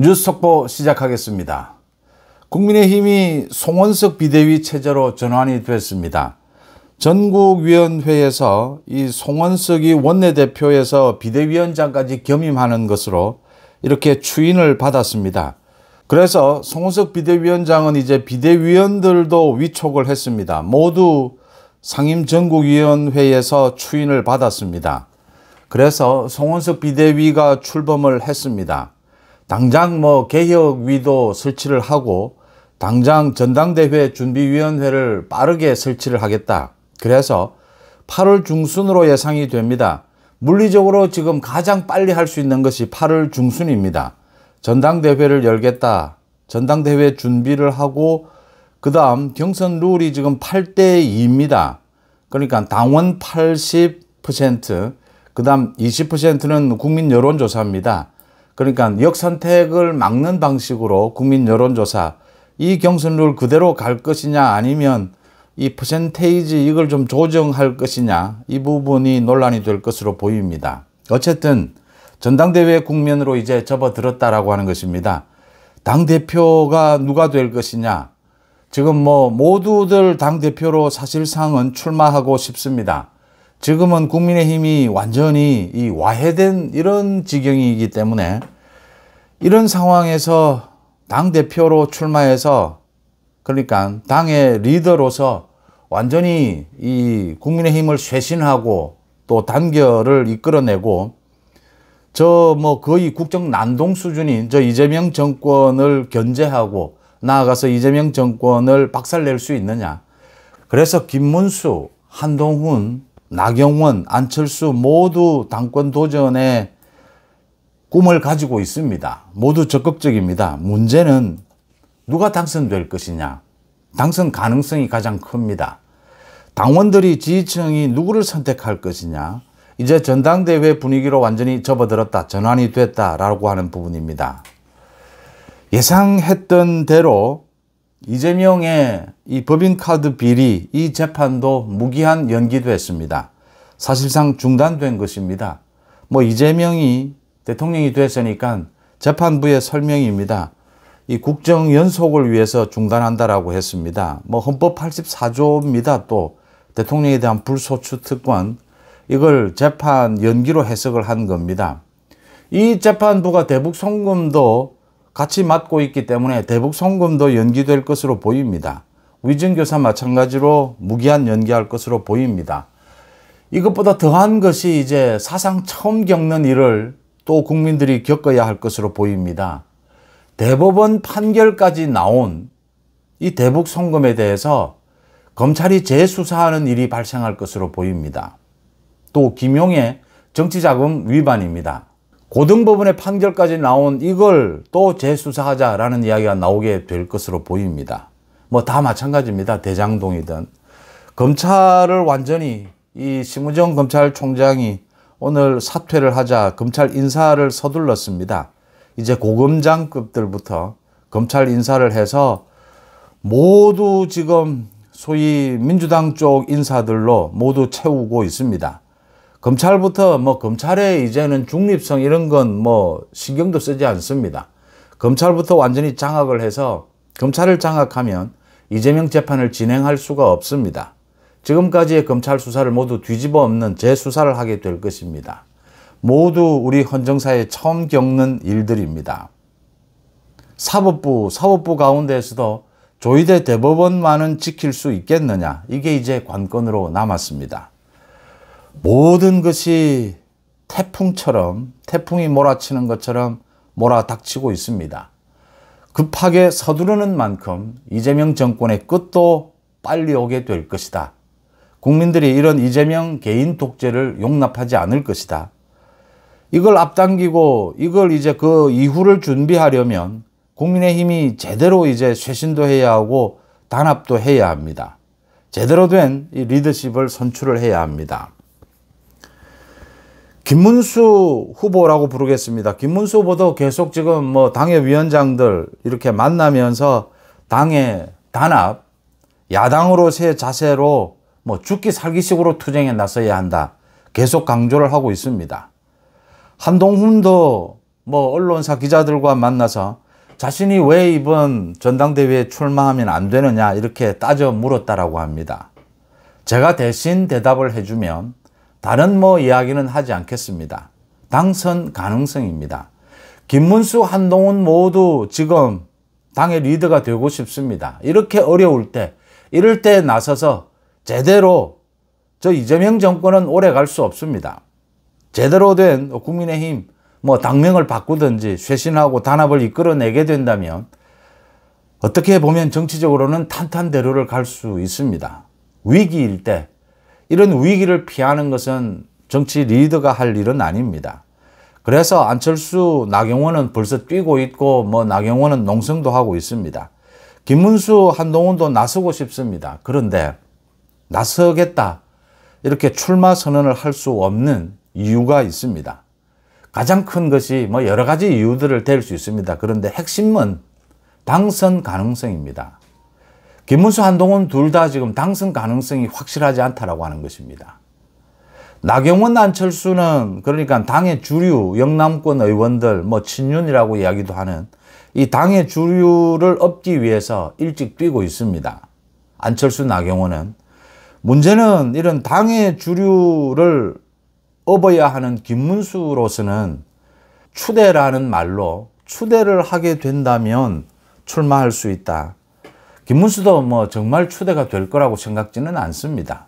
뉴스 속보 시작하겠습니다. 국민의힘이 송원석 비대위 체제로 전환이 됐습니다. 전국위원회에서 이 송원석이 원내대표에서 비대위원장까지 겸임하는 것으로 이렇게 추인을 받았습니다. 그래서 송원석 비대위원장은 이제 비대위원들도 위촉을 했습니다. 모두 상임전국위원회에서 추인을 받았습니다. 그래서 송원석 비대위가 출범을 했습니다. 당장 개혁위도 설치를 하고 당장 전당대회 준비위원회를 빠르게 설치를 하겠다. 그래서 8월 중순으로 예상이 됩니다. 물리적으로 지금 가장 빨리 할 수 있는 것이 8월 중순입니다. 전당대회를 열겠다. 전당대회 준비를 하고 그 다음 경선 룰이 지금 8대2입니다. 그러니까 당원 80%, 그 다음 20%는 국민 여론조사입니다. 그러니까 역선택을 막는 방식으로 국민 여론조사, 이 경선 룰 그대로 갈 것이냐 아니면 이 퍼센테이지 이걸 좀 조정할 것이냐, 이 부분이 논란이 될 것으로 보입니다. 어쨌든 전당대회 국면으로 이제 접어들었다라고 하는 것입니다. 당대표가 누가 될 것이냐, 지금 모두들 당대표로 사실상은 출마하고 싶습니다. 지금은 국민의힘이 완전히 이 와해된 이런 지경이기 때문에 이런 상황에서 당대표로 출마해서, 그러니까 당의 리더로서 완전히 이 국민의힘을 쇄신하고 또 단결을 이끌어내고 거의 국정 난동 수준인 이재명 정권을 견제하고 나아가서 이재명 정권을 박살낼 수 있느냐. 그래서 김문수, 한동훈, 나경원, 안철수 모두 당권 도전에 꿈을 가지고 있습니다. 모두 적극적입니다. 문제는 누가 당선될 것이냐. 당선 가능성이 가장 큽니다. 당원들이, 지지층이 누구를 선택할 것이냐. 이제 전당대회 분위기로 완전히 접어들었다, 전환이 됐다라고 하는 부분입니다. 예상했던 대로 이재명의 이 법인카드 비리, 이 재판도 무기한 연기됐습니다. 사실상 중단된 것입니다. 이재명이 대통령이 됐으니까 재판부의 설명입니다. 이 국정 연속을 위해서 중단한다라고 했습니다. 헌법 84조입니다. 또 대통령에 대한 불소추 특권, 이걸 재판 연기로 해석을 한 겁니다. 이 재판부가 대북 송금도 같이 맡고 있기 때문에 대북 송금도 연기될 것으로 보입니다. 위증교사 마찬가지로 무기한 연기할 것으로 보입니다. 이것보다 더한 것이 이제 사상 처음 겪는 일을 또 국민들이 겪어야 할 것으로 보입니다. 대법원 판결까지 나온 이 대북 송금에 대해서 검찰이 재수사하는 일이 발생할 것으로 보입니다. 또 김용의 정치자금 위반입니다. 고등법원의 판결까지 나온 이걸 또 재수사하자라는 이야기가 나오게 될 것으로 보입니다. 다 마찬가지입니다. 대장동이든. 검찰을 완전히 이 심우정 검찰총장이 오늘 사퇴를 하자 검찰 인사를 서둘렀습니다. 이제 고검장급들부터 검찰 인사를 해서 모두 지금 소위 민주당 쪽 인사들로 모두 채우고 있습니다. 검찰부터 검찰의 이제는 중립성 이런 건 신경도 쓰지 않습니다. 검찰부터 완전히 장악을 해서 검찰을 장악하면 이재명 재판을 진행할 수가 없습니다. 지금까지의 검찰 수사를 모두 뒤집어 엎는 재수사를 하게 될 것입니다. 모두 우리 헌정사에 처음 겪는 일들입니다. 사법부 가운데에서도 조희대 대법원만은 지킬 수 있겠느냐, 이게 이제 관건으로 남았습니다. 모든 것이 태풍이 몰아치는 것처럼 몰아닥치고 있습니다. 급하게 서두르는 만큼 이재명 정권의 끝도 빨리 오게 될 것이다. 국민들이 이런 이재명 개인 독재를 용납하지 않을 것이다. 이걸 앞당기고 이걸 이제 그 이후를 준비하려면 국민의힘이 제대로 이제 쇄신도 해야 하고 단합도 해야 합니다. 제대로 된 이 리더십을 선출을 해야 합니다. 김문수 후보라고 부르겠습니다. 김문수 후보도 계속 지금 당의 위원장들 이렇게 만나면서 당의 단합, 야당으로서의 자세로 죽기 살기식으로 투쟁에 나서야 한다. 계속 강조를 하고 있습니다. 한동훈도 뭐 언론사 기자들과 만나서 자신이 왜 이번 전당대회에 출마하면 안 되느냐 이렇게 따져 물었다라고 합니다. 제가 대신 대답을 해주면 다른 뭐 이야기는 하지 않겠습니다. 당선 가능성입니다. 김문수, 한동훈 모두 지금 당의 리더가 되고 싶습니다. 이렇게 어려울 때, 이럴 때 나서서 제대로 저 이재명 정권은 오래 갈 수 없습니다. 제대로 된 국민의힘 뭐 당명을 바꾸든지 쇄신하고 단합을 이끌어내게 된다면 어떻게 보면 정치적으로는 탄탄대로를 갈 수 있습니다. 위기일 때 이런 위기를 피하는 것은 정치 리더가 할 일은 아닙니다. 그래서 안철수, 나경원은 벌써 뛰고 있고 뭐 나경원은 농성도 하고 있습니다. 김문수, 한동훈도 나서고 싶습니다. 그런데 나서겠다 이렇게 출마 선언을 할 수 없는 이유가 있습니다. 가장 큰 것이 뭐 여러 가지 이유들을 댈 수 있습니다. 그런데 핵심은 당선 가능성입니다. 김문수, 한동훈 둘 다 지금 당선 가능성이 확실하지 않다라고 하는 것입니다. 나경원, 안철수는 그러니까 당의 주류 영남권 의원들 뭐 친윤이라고 이야기도 하는 이 당의 주류를 업기 위해서 일찍 뛰고 있습니다. 안철수, 나경원은. 문제는 이런 당의 주류를 업어야 하는 김문수로서는 추대라는 말로 추대를 하게 된다면 출마할 수 있다. 김문수도 뭐 정말 추대가 될 거라고 생각지는 않습니다.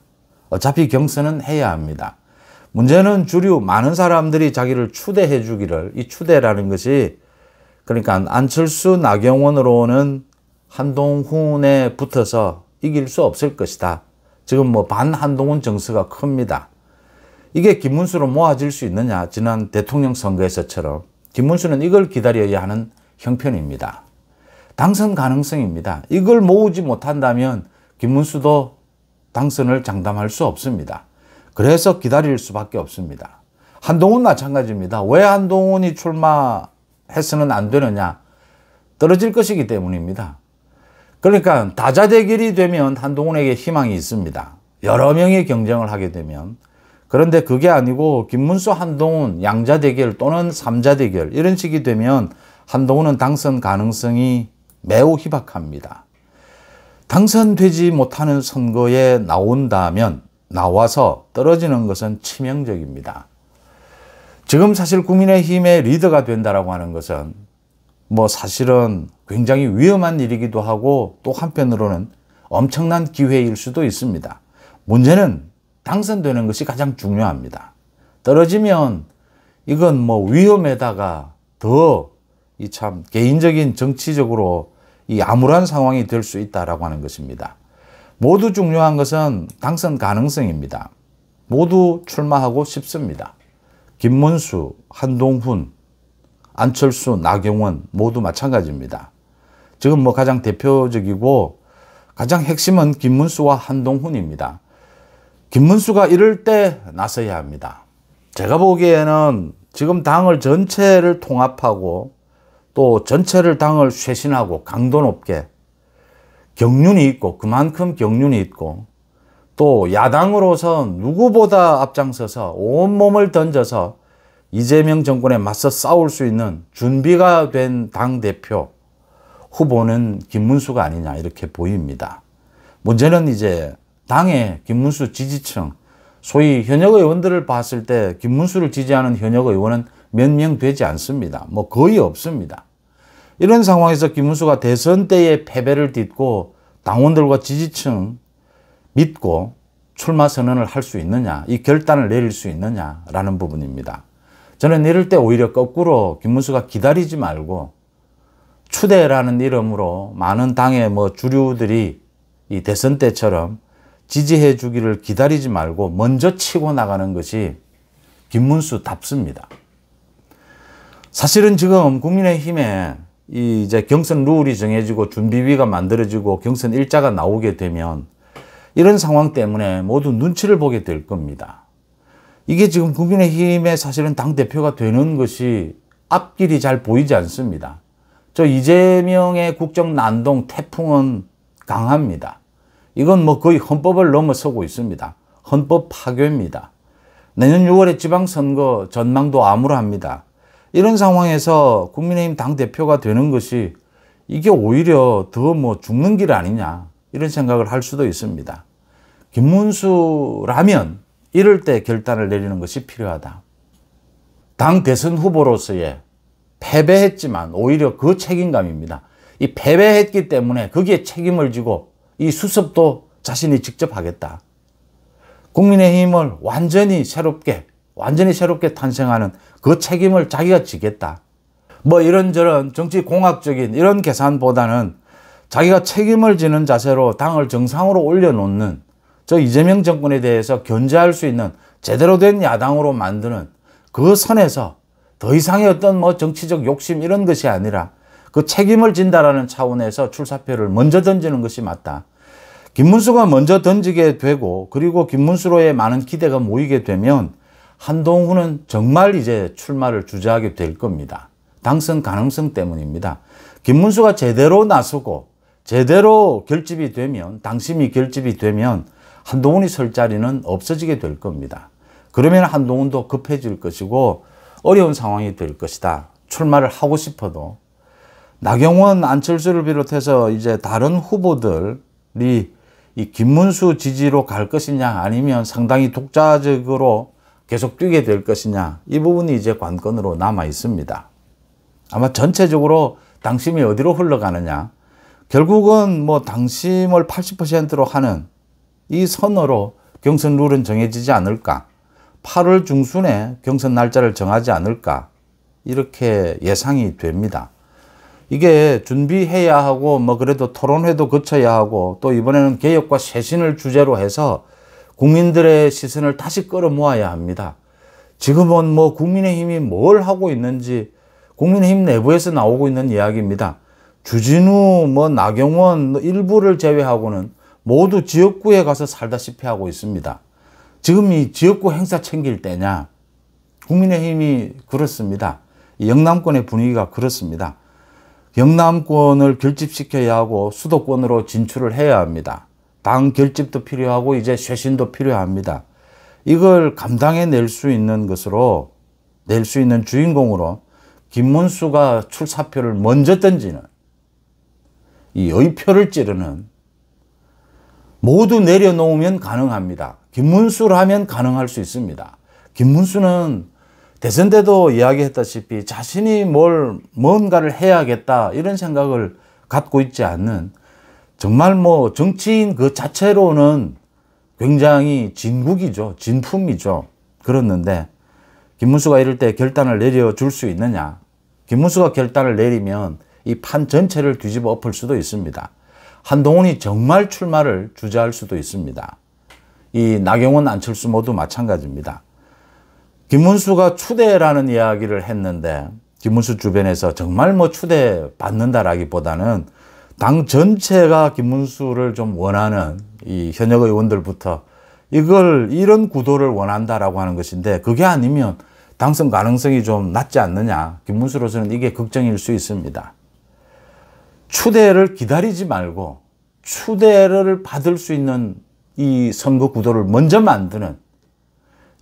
어차피 경선은 해야 합니다. 문제는 주류 많은 사람들이 자기를 추대해 주기를, 이 추대라는 것이 그러니까 안철수, 나경원으로는 한동훈에 붙어서 이길 수 없을 것이다. 지금 뭐 반한동훈 정서가 큽니다. 이게 김문수로 모아질 수 있느냐? 지난 대통령 선거에서처럼 김문수는 이걸 기다려야 하는 형편입니다. 당선 가능성입니다. 이걸 모으지 못한다면 김문수도 당선을 장담할 수 없습니다. 그래서 기다릴 수밖에 없습니다. 한동훈 마찬가지입니다. 왜 한동훈이 출마해서는 안 되느냐? 떨어질 것이기 때문입니다. 그러니까 다자대결이 되면 한동훈에게 희망이 있습니다. 여러 명이 경쟁을 하게 되면. 그런데 그게 아니고 김문수, 한동훈 양자대결 또는 삼자대결 이런 식이 되면 한동훈은 당선 가능성이 매우 희박합니다. 당선되지 못하는 선거에 나온다면 나와서 떨어지는 것은 치명적입니다. 지금 사실 국민의힘의 리더가 된다라고 하는 것은 뭐 사실은 굉장히 위험한 일이기도 하고 또 한편으로는 엄청난 기회일 수도 있습니다. 문제는 당선되는 것이 가장 중요합니다. 떨어지면 이건 뭐 위험에다가 더 이 참 개인적인 정치적으로 이 암울한 상황이 될 수 있다라고 하는 것입니다. 모두 중요한 것은 당선 가능성입니다. 모두 출마하고 싶습니다. 김문수, 한동훈, 안철수, 나경원 모두 마찬가지입니다. 지금 뭐 가장 대표적이고 가장 핵심은 김문수와 한동훈입니다. 김문수가 이럴 때 나서야 합니다. 제가 보기에는 지금 당을 전체를 통합하고 또 전체를 당을 쇄신하고 강도 높게 경륜이 있고 그만큼 경륜이 있고 또 야당으로서 누구보다 앞장서서 온몸을 던져서 이재명 정권에 맞서 싸울 수 있는 준비가 된 당대표 후보는 김문수가 아니냐 이렇게 보입니다. 문제는 이제 당의 김문수 지지층 소위 현역 의원들을 봤을 때 김문수를 지지하는 현역 의원은 몇 명 되지 않습니다. 뭐 거의 없습니다. 이런 상황에서 김문수가 대선 때의 패배를 딛고 당원들과 지지층 믿고 출마 선언을 할 수 있느냐, 이 결단을 내릴 수 있느냐라는 부분입니다. 저는 이럴 때 오히려 거꾸로 김문수가 기다리지 말고 추대라는 이름으로 많은 당의 뭐 주류들이 이 대선 때처럼 지지해 주기를 기다리지 말고 먼저 치고 나가는 것이 김문수답습니다. 사실은 지금 국민의힘에 이제 경선 룰이 정해지고 준비위가 만들어지고 경선 일자가 나오게 되면 이런 상황 때문에 모두 눈치를 보게 될 겁니다. 이게 지금 국민의힘의 사실은 당대표가 되는 것이 앞길이 잘 보이지 않습니다. 저 이재명의 국정난동 태풍은 강합니다. 이건 뭐 거의 헌법을 넘어서고 있습니다. 헌법 파괴입니다. 내년 6월에 지방선거 전망도 암울합니다. 이런 상황에서 국민의힘 당대표가 되는 것이 이게 오히려 더 뭐 죽는 길 아니냐 이런 생각을 할 수도 있습니다. 김문수라면 이럴 때 결단을 내리는 것이 필요하다. 당 대선 후보로서의 패배했지만 오히려 그 책임감입니다. 이 패배했기 때문에 거기에 책임을 지고 이 수습도 자신이 직접 하겠다. 국민의힘을 완전히 새롭게 탄생하는 그 책임을 자기가 지겠다. 뭐 이런저런 정치 공학적인 이런 계산보다는 자기가 책임을 지는 자세로 당을 정상으로 올려놓는 저 이재명 정권에 대해서 견제할 수 있는 제대로 된 야당으로 만드는 그 선에서 더 이상의 어떤 뭐 정치적 욕심 이런 것이 아니라 그 책임을 진다라는 차원에서 출사표를 먼저 던지는 것이 맞다. 김문수가 먼저 던지게 되고 그리고 김문수로의 많은 기대가 모이게 되면 한동훈은 정말 이제 출마를 주저하게 될 겁니다. 당선 가능성 때문입니다. 김문수가 제대로 나서고 제대로 결집이 되면 당심이 결집이 되면 한동훈이 설 자리는 없어지게 될 겁니다. 그러면 한동훈도 급해질 것이고 어려운 상황이 될 것이다. 출마를 하고 싶어도. 나경원, 안철수를 비롯해서 이제 다른 후보들이 이 김문수 지지로 갈 것이냐 아니면 상당히 독자적으로 계속 뛰게 될 것이냐 이 부분이 이제 관건으로 남아 있습니다. 아마 전체적으로 당심이 어디로 흘러가느냐 결국은 뭐 당심을 80%로 하는 이 선으로 경선 룰은 정해지지 않을까 8월 중순에 경선 날짜를 정하지 않을까 이렇게 예상이 됩니다. 이게 준비해야 하고 뭐 그래도 토론회도 거쳐야 하고 또 이번에는 개혁과 쇄신을 주제로 해서 국민들의 시선을 다시 끌어모아야 합니다. 지금은 뭐 국민의힘이 뭘 하고 있는지 국민의힘 내부에서 나오고 있는 이야기입니다. 주진우, 뭐 나경원 일부를 제외하고는 모두 지역구에 가서 살다시피 하고 있습니다. 지금 이 지역구 행사 챙길 때냐? 국민의힘이 그렇습니다. 영남권의 분위기가 그렇습니다. 영남권을 결집시켜야 하고 수도권으로 진출을 해야 합니다. 당 결집도 필요하고 이제 쇄신도 필요합니다. 이걸 감당해낼 수 있는 것으로 낼 수 있는 주인공으로 김문수가 출사표를 먼저 던지는 이 의표를 찌르는 모두 내려놓으면 가능합니다. 김문수라면 가능할 수 있습니다. 김문수는 대선 때도 이야기했다시피 자신이 뭔가를 해야겠다 이런 생각을 갖고 있지 않는 정말 뭐 정치인 그 자체로는 굉장히 진국이죠. 진품이죠. 그렇는데 김문수가 이럴 때 결단을 내려줄 수 있느냐. 김문수가 결단을 내리면 이 판 전체를 뒤집어 엎을 수도 있습니다. 한동훈이 정말 출마를 주저할 수도 있습니다. 이 나경원, 안철수 모두 마찬가지입니다. 김문수가 추대라는 이야기를 했는데 김문수 주변에서 정말 뭐 추대 받는다라기보다는 당 전체가 김문수를 좀 원하는 이 현역 의원들부터 이런 구도를 원한다라고 하는 것인데 그게 아니면 당선 가능성이 좀 낮지 않느냐. 김문수로서는 이게 걱정일 수 있습니다. 추대를 기다리지 말고 추대를 받을 수 있는 이 선거 구도를 먼저 만드는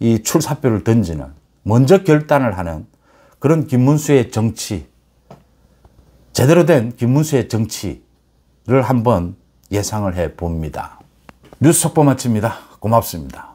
이 출사표를 던지는 먼저 결단을 하는 그런 김문수의 정치 제대로 된 김문수의 정치를 한번 예상을 해 봅니다. 뉴스 속보 마칩니다. 고맙습니다.